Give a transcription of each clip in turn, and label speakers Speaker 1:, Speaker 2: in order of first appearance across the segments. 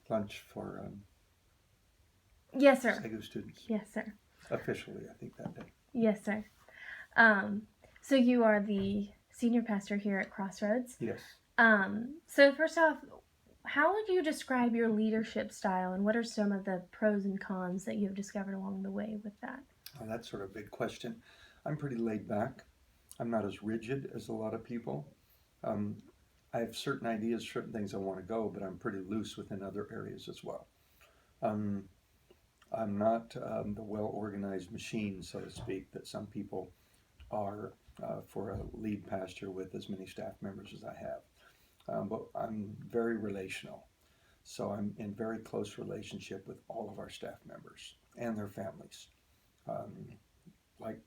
Speaker 1: lunch for
Speaker 2: Yes, sir.
Speaker 1: SAGU students.
Speaker 2: Yes, sir.
Speaker 1: Officially, I think that day.
Speaker 2: Yes, sir. Um, so you are the senior pastor here at Crossroads.
Speaker 1: Yes.
Speaker 2: So first off, how would you describe your leadership style, and what are some of the pros and cons that you have discovered along the way with that?
Speaker 1: Well, that's sort of a big question. I'm pretty laid back. I'm not as rigid as a lot of people. Um, I have certain ideas, certain things I want to go, but I'm pretty loose within other areas as well. Um, I'm not the well organized machine, so to speak, that some people are for a lead pastor with as many staff members as I have. But I'm very relational. So I'm in very close relationship with all of our staff members and their families. Um, like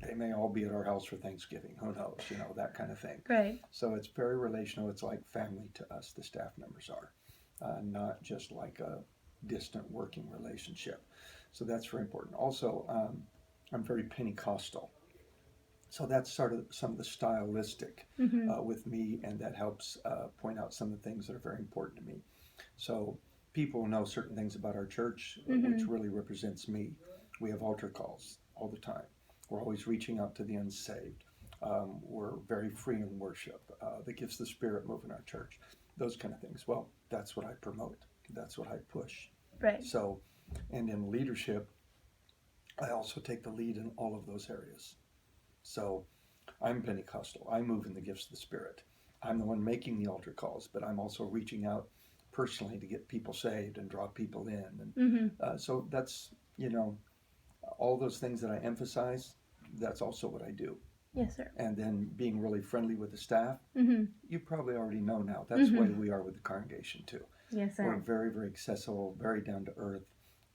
Speaker 1: they may all be at our house for Thanksgiving. Who knows? That kind of thing.
Speaker 2: Right.
Speaker 1: So it's very relational. It's like family to us, the staff members are, not just like a distant working relationship. So that's very important. Also, I'm very Pentecostal. So that's sort of some of the stylistic
Speaker 2: Mm-hmm.
Speaker 1: with me, and that helps point out some of the things that are very important to me. So people know certain things about our church, which
Speaker 2: Mm-hmm.
Speaker 1: really represents me. We have altar calls all the time. We're always reaching out to the unsaved. We're very free in worship. The gifts of the Spirit move in our church. Those kind of things. Well, that's what I promote. That's what I push.
Speaker 2: Right.
Speaker 1: So, and in leadership, I also take the lead in all of those areas. So I'm Pentecostal. I move in the gifts of the Spirit. I'm the one making the altar calls, but I'm also reaching out personally to get people saved and draw people in. And
Speaker 2: Mm-hmm.
Speaker 1: so that's, all those things that I emphasize, that's also what I do.
Speaker 2: Yes, sir.
Speaker 1: And then being really friendly with the staff,
Speaker 2: Mm-hmm.
Speaker 1: you probably already know now. That's the way we are with the congregation too.
Speaker 2: Yes,
Speaker 1: We're
Speaker 2: sir.
Speaker 1: very, very accessible, very down to earth,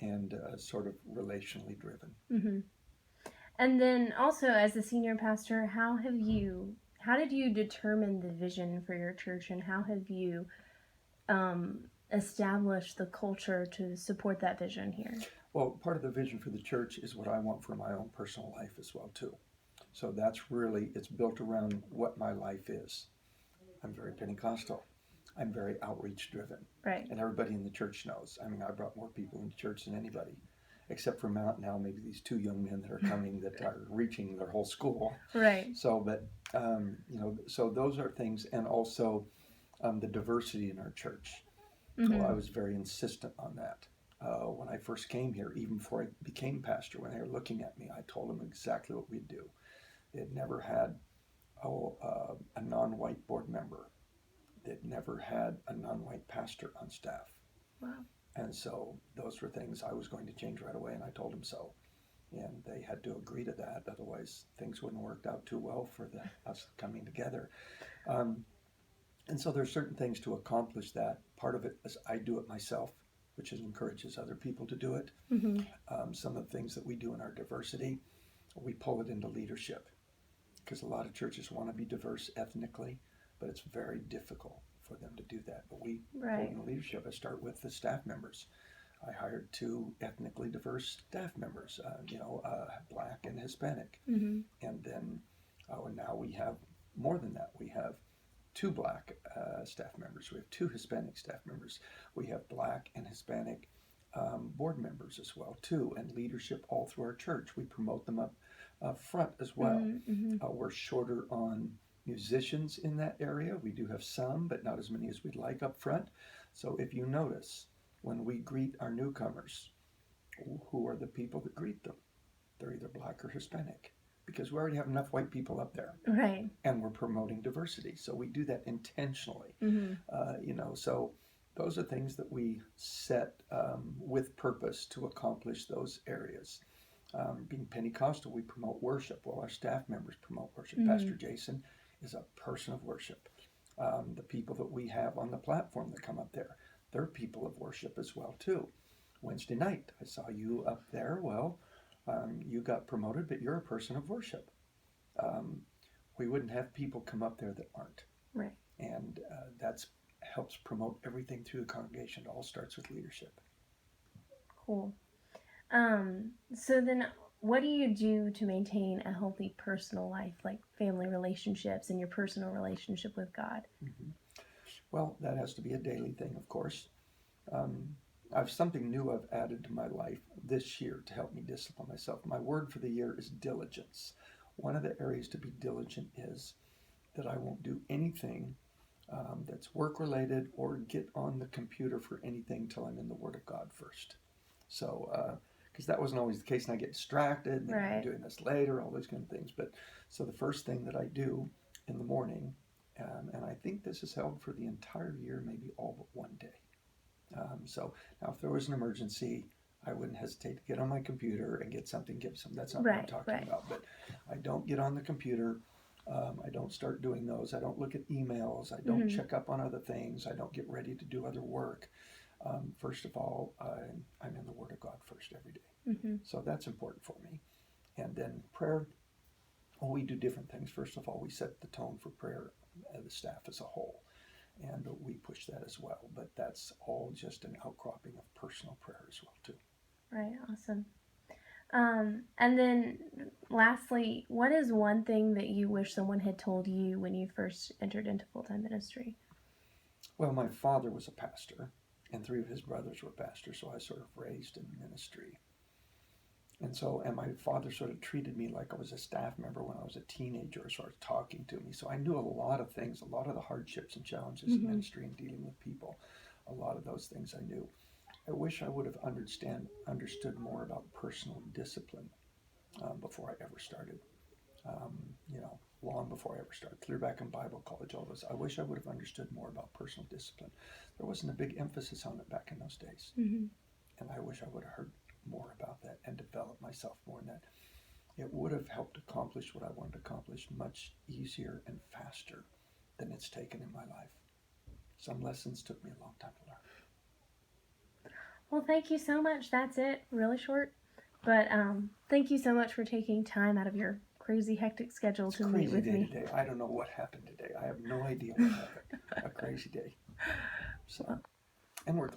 Speaker 1: and sort of relationally driven.
Speaker 2: Mm-hmm. And then also, as a senior pastor, how did you determine the vision for your church, and how have you established the culture to support that vision here?
Speaker 1: Well, part of the vision for the church is what I want for my own personal life as well too. So that's really, it's built around what my life is. I'm very Pentecostal. I'm very outreach driven.
Speaker 2: Right.
Speaker 1: And everybody in the church knows. I mean, I brought more people into church than anybody, except for now maybe these two young men that are coming that are reaching their whole school.
Speaker 2: Right.
Speaker 1: So, but, so those are things, and also the diversity in our church.
Speaker 2: Mm-hmm.
Speaker 1: Well, I was very insistent on that. When I first came here, even before I became pastor, when they were looking at me, I told them exactly what we'd do. They'd never had a non-white board member. They'd never had a non-white pastor on staff.
Speaker 2: Wow.
Speaker 1: And so those were things I was going to change right away, and I told them so. And they had to agree to that, otherwise things wouldn't have worked out too well for us coming together. Um, and so there's certain things to accomplish that. Part of it is I do it myself, which encourages other people to do it.
Speaker 2: Mm-hmm.
Speaker 1: Some of the things that we do in our diversity, we pull it into leadership, because a lot of churches want to be diverse ethnically, but it's very difficult for them to do that. But we pull it into leadership. I start with the staff members. I hired 2 ethnically diverse staff members, Black and Hispanic.
Speaker 2: Mm-hmm.
Speaker 1: And then now we have more than that. We have 2 Black staff members. We have 2 Hispanic staff members. We have Black and Hispanic board members as well too, and leadership all through our church. We promote them up front as well.
Speaker 2: Mm-hmm.
Speaker 1: We're shorter on musicians in that area. We do have some, but not as many as we'd like up front. So if you notice, when we greet our newcomers, who are the people that greet them? They're either Black or Hispanic, because we already have enough white people up there.
Speaker 2: Right.
Speaker 1: And we're promoting diversity. So we do that intentionally.
Speaker 2: Mm-hmm.
Speaker 1: So those are things that we set with purpose to accomplish those areas. Being Pentecostal, we promote worship. Well, our staff members promote worship.
Speaker 2: Mm-hmm.
Speaker 1: Pastor Jason is a person of worship. The people that we have on the platform that come up there, they're people of worship as well too. Wednesday night, I saw you up there. Well, you got promoted, but you're a person of worship. We wouldn't have people come up there that aren't.
Speaker 2: Right.
Speaker 1: And that's helps promote everything through the congregation. It all starts with leadership.
Speaker 2: Cool. So then, what do you do to maintain a healthy personal life, like family relationships and your personal relationship with God?
Speaker 1: Mm-hmm. Well, that has to be a daily thing, of course. Um, I've something new I've added to my life this year to help me discipline myself. My word for the year is diligence. One of the areas to be diligent is that I won't do anything that's work related or get on the computer for anything till I'm in the Word of God first. So, because that wasn't always the case, and I get distracted, and I'm
Speaker 2: Right.
Speaker 1: doing this later, all those kind of things. But so the first thing that I do in the morning, and I think this is held for the entire year, maybe all but one day. So now, if there was an emergency, I wouldn't hesitate to get on my computer and get something, give some. That's not what I'm
Speaker 2: Right.
Speaker 1: talking
Speaker 2: Right.
Speaker 1: about. But I don't get on the computer. I don't start doing those. I don't look at emails. I don't
Speaker 2: Mhm.
Speaker 1: check up on other things. I don't get ready to do other work. First of all, I'm in the Word of God first every day.
Speaker 2: Mhm.
Speaker 1: So that's important for me. And then prayer, well, we do different things. First of all, we set the tone for prayer, the staff as a whole, and we push that as well. But that's all just an outcropping of personal prayer as well, too.
Speaker 2: Right. Awesome. And then lastly, what is one thing that you wish someone had told you when you first entered into full-time ministry?
Speaker 1: Well, my father was a pastor, and three of his brothers were pastors, so I was sort of raised in ministry. And my father sort of treated me like I was a staff member when I was a teenager, sort of talking to me. So I knew a lot of things, a lot of the hardships and challenges of
Speaker 2: Mhm.
Speaker 1: ministry and dealing with people. A lot of those things I knew. I wish I would have understood more about personal discipline before I ever started. Um, long before I ever started. Clear back in Bible college, all those. I wish I would have understood more about personal discipline. There wasn't a big emphasis on it back in those days.
Speaker 2: Mhm.
Speaker 1: And I wish I would have heard more about that and developed myself more in that. It would have helped accomplish what I wanted to accomplish much easier and faster than it's taken in my life. Some lessons took me a long time to learn.
Speaker 2: Well, thank you so much. That's it. Really short, but thank you so much for taking time out of your crazy hectic schedule
Speaker 1: It's a
Speaker 2: to meet
Speaker 1: crazy
Speaker 2: with
Speaker 1: day
Speaker 2: me.
Speaker 1: today. I don't know what happened today. I have no idea what happened. A crazy day. So, and we're